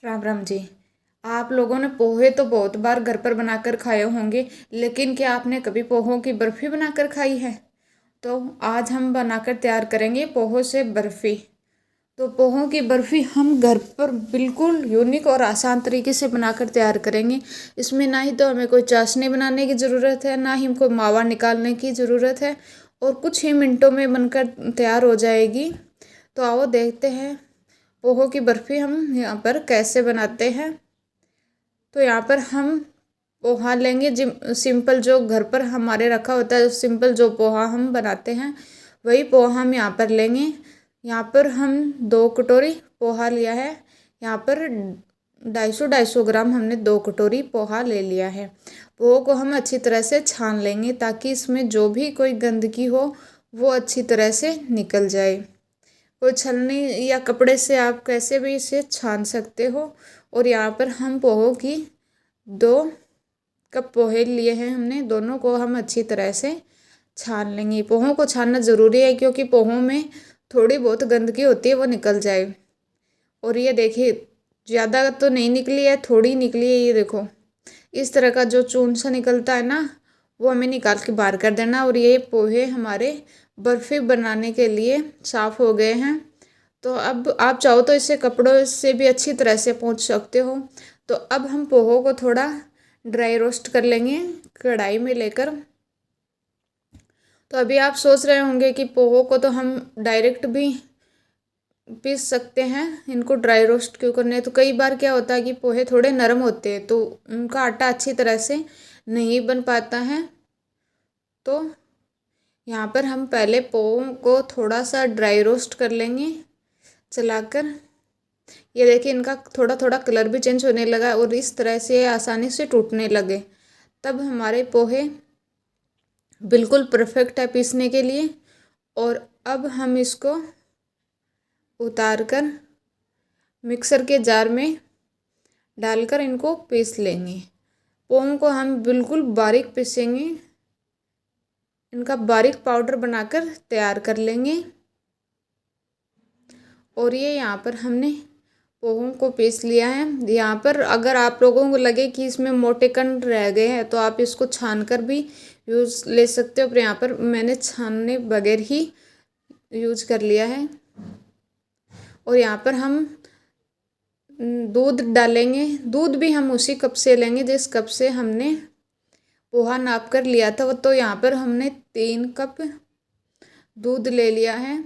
राम राम जी। आप लोगों ने पोहे तो बहुत बार घर पर बनाकर खाए होंगे, लेकिन क्या आपने कभी पोहों की बर्फी बनाकर खाई है? तो आज हम बनाकर तैयार करेंगे पोहों से बर्फी। तो पोहों की बर्फी हम घर पर बिल्कुल यूनिक और आसान तरीके से बनाकर तैयार करेंगे। इसमें ना ही तो हमें कोई चाशनी बनाने की ज़रूरत है, ना ही हमको मावा निकालने की ज़रूरत है, और कुछ ही मिनटों में बनकर तैयार हो जाएगी। तो आओ देखते हैं पोहो की बर्फ़ी हम यहाँ पर कैसे बनाते हैं। तो यहाँ पर हम पोहा लेंगे, जिम सिंपल जो घर पर हमारे रखा होता है, सिंपल जो पोहा हम बनाते हैं वही पोहा हम यहाँ पर लेंगे। यहाँ पर हम 2 कटोरी पोहा लिया है। यहाँ पर 250 ग्राम हमने 2 कटोरी पोहा ले लिया है। पोहा को हम अच्छी तरह से छान लेंगे ताकि इसमें जो भी कोई गंदगी हो वो अच्छी तरह से निकल जाए। कोई छलनी या कपड़े से आप कैसे भी इसे छान सकते हो। और यहाँ पर हम पोहों की 2 कप पोहे लिए हैं हमने, दोनों को हम अच्छी तरह से छान लेंगे। पोहों को छानना ज़रूरी है क्योंकि पोहों में थोड़ी बहुत गंदगी होती है वो निकल जाए। और ये देखिए, ज़्यादा तो नहीं निकली है, थोड़ी निकली है। ये देखो, इस तरह का जो चून सा निकलता है ना, वो हमें निकाल के बाहर कर देना। और ये पोहे हमारे बर्फ़ी बनाने के लिए साफ़ हो गए हैं। तो अब आप चाहो तो इसे कपड़ों से भी अच्छी तरह से पोंछ सकते हो। तो अब हम पोहो को थोड़ा ड्राई रोस्ट कर लेंगे कढ़ाई में लेकर। तो अभी आप सोच रहे होंगे कि पोहो को तो हम डायरेक्ट भी पीस सकते हैं, इनको ड्राई रोस्ट क्यों करने। तो कई बार क्या होता है कि पोहे थोड़े नरम होते हैं तो उनका आटा अच्छी तरह से नहीं बन पाता है। तो यहाँ पर हम पहले पोहो को थोड़ा सा ड्राई रोस्ट कर लेंगे चलाकर। ये देखिए, इनका थोड़ा थोड़ा कलर भी चेंज होने लगा और इस तरह से आसानी से टूटने लगे। तब हमारे पोहे बिल्कुल परफेक्ट है पीसने के लिए। और अब हम इसको उतार कर मिक्सर के जार में डालकर इनको पीस लेंगे। पोहों को हम बिल्कुल बारीक पीसेंगे, इनका बारीक पाउडर बनाकर तैयार कर लेंगे। और ये यहाँ पर हमने पोहों को पीस लिया है। यहाँ पर अगर आप लोगों को लगे कि इसमें मोटे कण रह गए हैं तो आप इसको छान कर भी यूज़ ले सकते हो, पर यहाँ पर मैंने छानने बगैर ही यूज कर लिया है। और यहाँ पर हम दूध डालेंगे। दूध भी हम उसी कप से लेंगे जिस कप से हमने पोहा नाप कर लिया था। तो यहाँ पर हमने 3 कप दूध ले लिया है।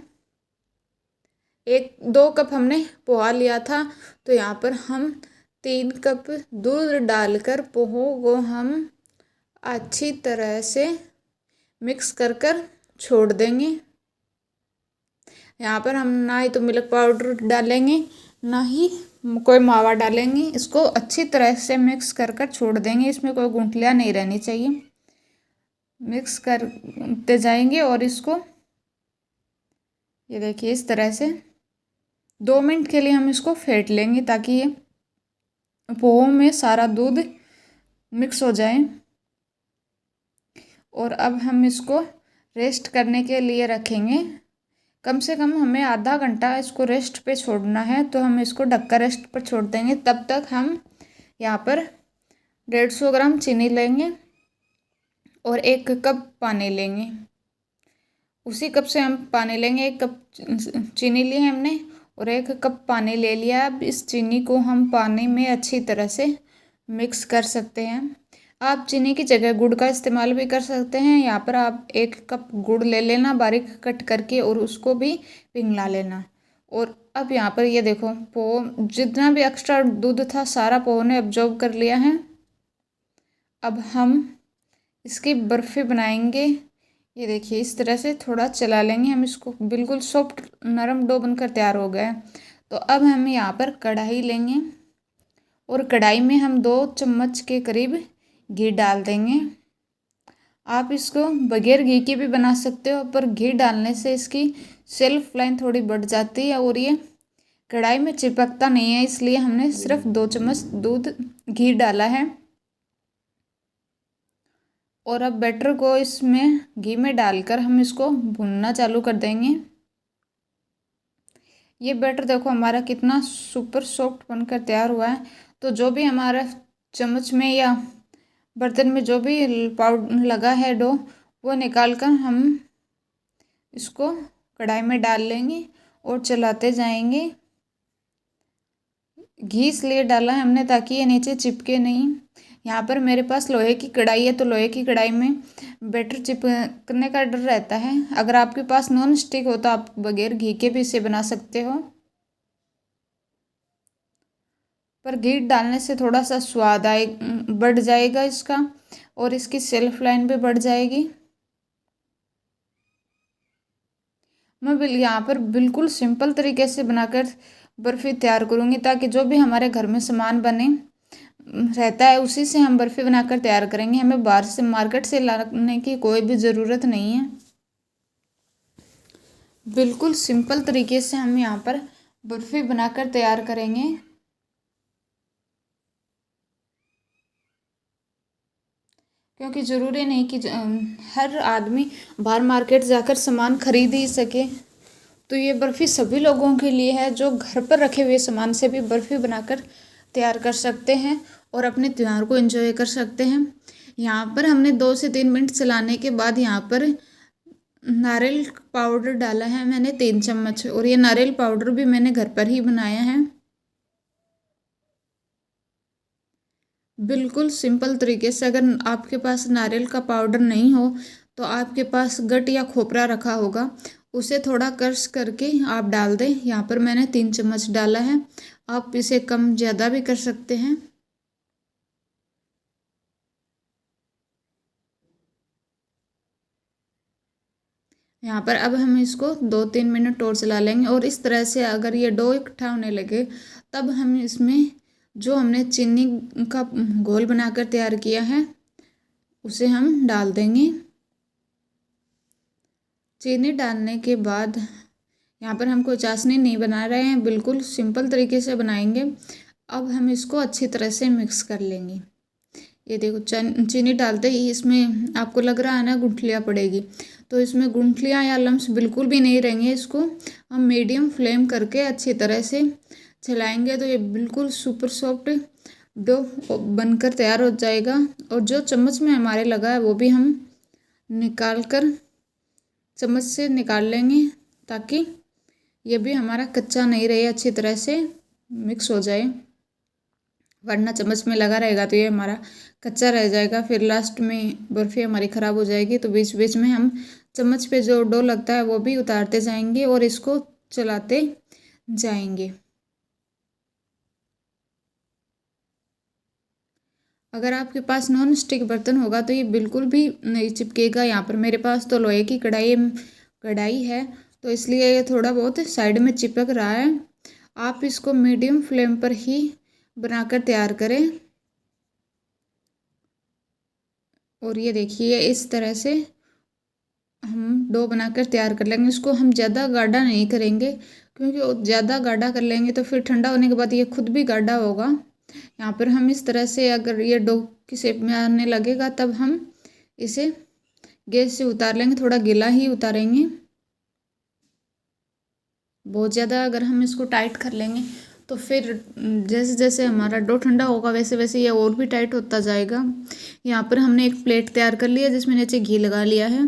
2 कप हमने पोहा लिया था, तो यहाँ पर हम 3 कप दूध डालकर पोहों को हम अच्छी तरह से मिक्स कर कर छोड़ देंगे। यहाँ पर हम ना ही तो मिल्क पाउडर डालेंगे, ना ही कोई मावा डालेंगे। इसको अच्छी तरह से मिक्स कर कर छोड़ देंगे। इसमें कोई गुठलियाँ नहीं रहनी चाहिए। मिक्स करते जाएंगे और इसको, ये देखिए, इस तरह से 2 मिनट के लिए हम इसको फेंट लेंगे ताकि ये पोहों में सारा दूध मिक्स हो जाए। और अब हम इसको रेस्ट करने के लिए रखेंगे। कम से कम हमें आधा घंटा इसको रेस्ट पे छोड़ना है, तो हम इसको ढककर रेस्ट पर छोड़ देंगे। तब तक हम यहाँ पर 150 ग्राम चीनी लेंगे और 1 कप पानी लेंगे। उसी कप से हम पानी लेंगे। 1 कप चीनी ली है हमने और 1 कप पानी ले लिया। अब इस चीनी को हम पानी में अच्छी तरह से मिक्स कर सकते हैं। आप चीनी की जगह गुड़ का इस्तेमाल भी कर सकते हैं। यहाँ पर आप 1 कप गुड़ ले लेना बारीक कट करके और उसको भी पिघला लेना। और अब यहाँ पर ये देखो, पोहा जितना भी एक्स्ट्रा दूध था सारा पोहा ने अब्जॉर्ब कर लिया है। अब हम इसकी बर्फ़ी बनाएंगे। ये देखिए, इस तरह से थोड़ा चला लेंगे हम इसको। बिल्कुल सॉफ्ट नरम डो बनकर तैयार हो गया है। तो अब हम यहाँ पर कढ़ाई लेंगे और कढ़ाई में हम 2 चम्मच के करीब घी डाल देंगे। आप इसको बगैर घी के भी बना सकते हो, पर घी डालने से इसकी शेल्फ लाइन थोड़ी बढ़ जाती है और ये कढ़ाई में चिपकता नहीं है, इसलिए हमने सिर्फ 2 चम्मच घी डाला है। और अब बैटर को इसमें घी में डालकर हम इसको भूनना चालू कर देंगे। ये बैटर देखो हमारा कितना सुपर सॉफ्ट बनकर तैयार हुआ है। तो जो भी हमारा चम्मच में या बर्तन में जो भी पाउडर लगा है डो, वो निकाल कर हम इसको कढ़ाई में डाल लेंगे और चलाते जाएंगे। घी इसलिए डाला है हमने ताकि ये नीचे चिपके नहीं। यहाँ पर मेरे पास लोहे की कढ़ाई है, तो लोहे की कढ़ाई में बैटर चिपकने का डर रहता है। अगर आपके पास नॉन स्टिक हो तो आप बगैर घी के भी इसे बना सकते हो, पर घी डालने से थोड़ा सा स्वाद बढ़ जाएगा इसका, और इसकी सेल्फ लाइन भी बढ़ जाएगी। मैं यहाँ पर बिल्कुल सिंपल तरीके से बनाकर बर्फ़ी तैयार करूँगी, ताकि जो भी हमारे घर में सामान बने रहता है उसी से हम बर्फ़ी बनाकर तैयार करेंगे। हमें बाहर से मार्केट से लाने की कोई भी ज़रूरत नहीं है। बिल्कुल सिंपल तरीके से हम यहाँ पर बर्फ़ी बनाकर तैयार करेंगे। क्योंकि ज़रूरी नहीं कि हर आदमी बाहर मार्केट जाकर सामान खरीद ही सके। तो ये बर्फ़ी सभी लोगों के लिए है जो घर पर रखे हुए सामान से भी बर्फ़ी बनाकर तैयार कर सकते हैं और अपने त्यौहार को एंजॉय कर सकते हैं। यहाँ पर हमने 2 से 3 मिनट चलाने के बाद यहाँ पर नारियल पाउडर डाला है मैंने 3 चम्मच, और ये नारियल पाउडर भी मैंने घर पर ही बनाया है। बिल्कुल सिंपल तरीके से। अगर आपके पास नारियल का पाउडर नहीं हो तो आपके पास गट या खोपरा रखा होगा, उसे थोड़ा क्रश करके आप डाल दें। यहाँ पर मैंने 3 चम्मच डाला है, आप इसे कम ज़्यादा भी कर सकते हैं। यहाँ पर अब हम इसको 2-3 मिनट और चला लेंगे, और इस तरह से अगर ये डो इकट्ठा होने लगे तब हम इसमें जो हमने चीनी का घोल बनाकर तैयार किया है उसे हम डाल देंगे। चीनी डालने के बाद यहाँ पर हम कोई चाशनी नहीं बना रहे हैं, बिल्कुल सिंपल तरीके से बनाएंगे। अब हम इसको अच्छी तरह से मिक्स कर लेंगे। ये देखो चीनी डालते ही इसमें आपको लग रहा है ना गुठलियाँ पड़ेगी, तो इसमें गुठलियाँ या लम्स बिल्कुल भी नहीं रहेंगे। इसको हम मीडियम फ्लेम करके अच्छी तरह से चलाएंगे तो ये बिल्कुल सुपर सॉफ्ट डो बनकर तैयार हो जाएगा। और जो चम्मच में हमारे लगा है वो भी हम निकाल कर चम्मच से निकाल लेंगे, ताकि ये भी हमारा कच्चा नहीं रहे, अच्छी तरह से मिक्स हो जाए। वरना चम्मच में लगा रहेगा तो ये हमारा कच्चा रह जाएगा, फिर लास्ट में बर्फ़ी हमारी ख़राब हो जाएगी। तो बीच बीच में हम चम्मच पे जो डो लगता है वो भी उतारते जाएंगे और इसको चलाते जाएंगे। अगर आपके पास नॉन स्टिक बर्तन होगा तो ये बिल्कुल भी नहीं चिपकेगा। यहाँ पर मेरे पास तो लोहे की कढ़ाई है, तो इसलिए ये थोड़ा बहुत साइड में चिपक रहा है। आप इसको मीडियम फ्लेम पर ही बनाकर तैयार करें। और ये देखिए इस तरह से हम डो बनाकर तैयार कर लेंगे। इसको हम ज़्यादा गाढ़ा नहीं करेंगे, क्योंकि ज़्यादा गाढ़ा कर लेंगे तो फिर ठंडा होने के बाद ये खुद भी गाढ़ा होगा। यहाँ पर हम इस तरह से अगर ये डो की शेप में आने लगेगा तब हम इसे गैस से उतार लेंगे, थोड़ा गीला ही उतारेंगे। बहुत ज़्यादा अगर हम इसको टाइट कर लेंगे तो फिर जैसे जैसे हमारा डो ठंडा होगा वैसे वैसे ये और भी टाइट होता जाएगा। यहाँ पर हमने एक प्लेट तैयार कर लिया जिसमें नीचे घी लगा लिया है,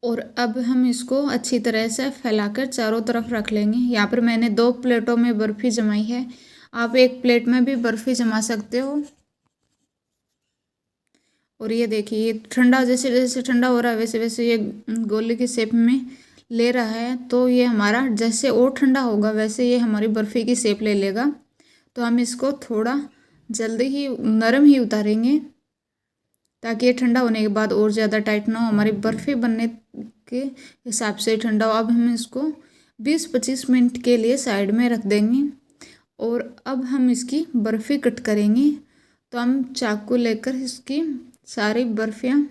और अब हम इसको अच्छी तरह से फैलाकर चारों तरफ रख लेंगे। यहाँ पर मैंने 2 प्लेटों में बर्फ़ी जमाई है, आप एक प्लेट में भी बर्फ़ी जमा सकते हो। और ये देखिए ये ठंडा जैसे जैसे ठंडा हो रहा है वैसे वैसे ये गोले की शेप में ले रहा है। तो ये हमारा जैसे और ठंडा होगा वैसे ये हमारी बर्फ़ी की शेप ले लेगा। तो हम इसको थोड़ा जल्दी ही नरम ही उतारेंगे, ताकि ये ठंडा होने के बाद और ज़्यादा टाइट ना हो, हमारी बर्फ़ी बनने के हिसाब से ठंडा हो। अब हम इसको 20-25 मिनट के लिए साइड में रख देंगे, और अब हम इसकी बर्फ़ी कट करेंगे। तो हम चाकू लेकर इसकी सारी बर्फ़ियाँ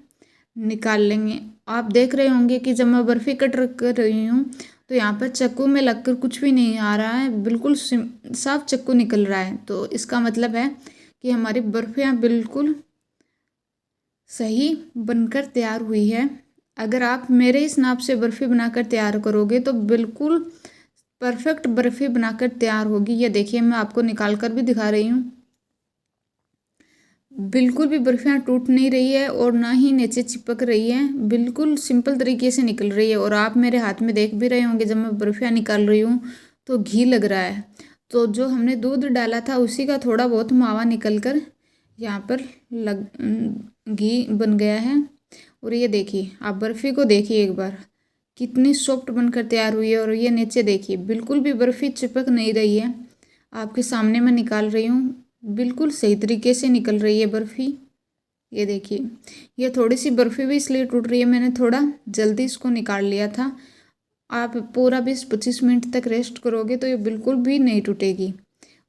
निकाल लेंगे। आप देख रहे होंगे कि जब मैं बर्फ़ी कट कर रही हूँ तो यहाँ पर चाकू में लगकर कुछ भी नहीं आ रहा है, बिल्कुल साफ चाकू निकल रहा है। तो इसका मतलब है कि हमारी बर्फ़ियाँ बिल्कुल सही बनकर तैयार हुई है। अगर आप मेरे इस नाप से बर्फ़ी बनाकर तैयार करोगे तो बिल्कुल परफेक्ट बर्फ़ी बनाकर तैयार होगी। ये देखिए, मैं आपको निकाल कर भी दिखा रही हूँ। बिल्कुल भी बर्फ़ियाँ टूट नहीं रही है और ना ही नीचे चिपक रही है, बिल्कुल सिंपल तरीके से निकल रही है। और आप मेरे हाथ में देख भी रहे होंगे, जब मैं बर्फ़ियाँ निकाल रही हूँ तो घी लग रहा है। तो जो हमने दूध डाला था उसी का थोड़ा बहुत मावा निकल कर यहाँ पर घी बन गया है। और ये देखिए, आप बर्फ़ी को देखिए एक बार, कितनी सॉफ्ट बनकर तैयार हुई है। और ये नीचे देखिए, बिल्कुल भी बर्फ़ी चिपक नहीं रही है। आपके सामने मैं निकाल रही हूँ, बिल्कुल सही तरीके से निकल रही है बर्फ़ी। ये देखिए, ये थोड़ी सी बर्फ़ी भी इसलिए टूट रही है, मैंने थोड़ा जल्दी इसको निकाल लिया था। आप पूरा 20-25 मिनट तक रेस्ट करोगे तो ये बिल्कुल भी नहीं टूटेगी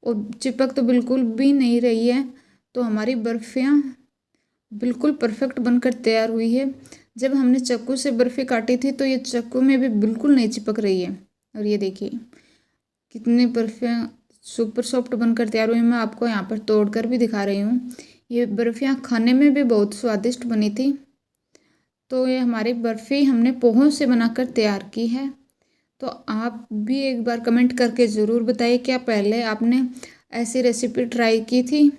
और चिपक तो बिल्कुल भी नहीं रही है। तो हमारी बर्फ़ियाँ बिल्कुल परफेक्ट बनकर तैयार हुई है। जब हमने चाकू से बर्फ़ी काटी थी तो ये चाकू में भी बिल्कुल नहीं चिपक रही है। और ये देखिए, कितने बर्फ़ियाँ सुपर सॉफ्ट बनकर तैयार हुई। मैं आपको यहाँ पर तोड़ कर भी दिखा रही हूँ। ये बर्फ़ियाँ खाने में भी बहुत स्वादिष्ट बनी थी। तो ये हमारी बर्फ़ी हमने पोहों से बनाकर तैयार की है। तो आप भी एक बार कमेंट करके ज़रूर बताइए, क्या पहले आपने ऐसी रेसिपी ट्राई की थी।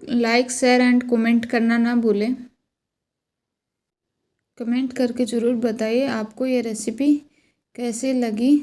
लाइक, शेयर एंड कमेंट करना ना भूलें। कमेंट करके ज़रूर बताइए आपको ये रेसिपी कैसी लगी।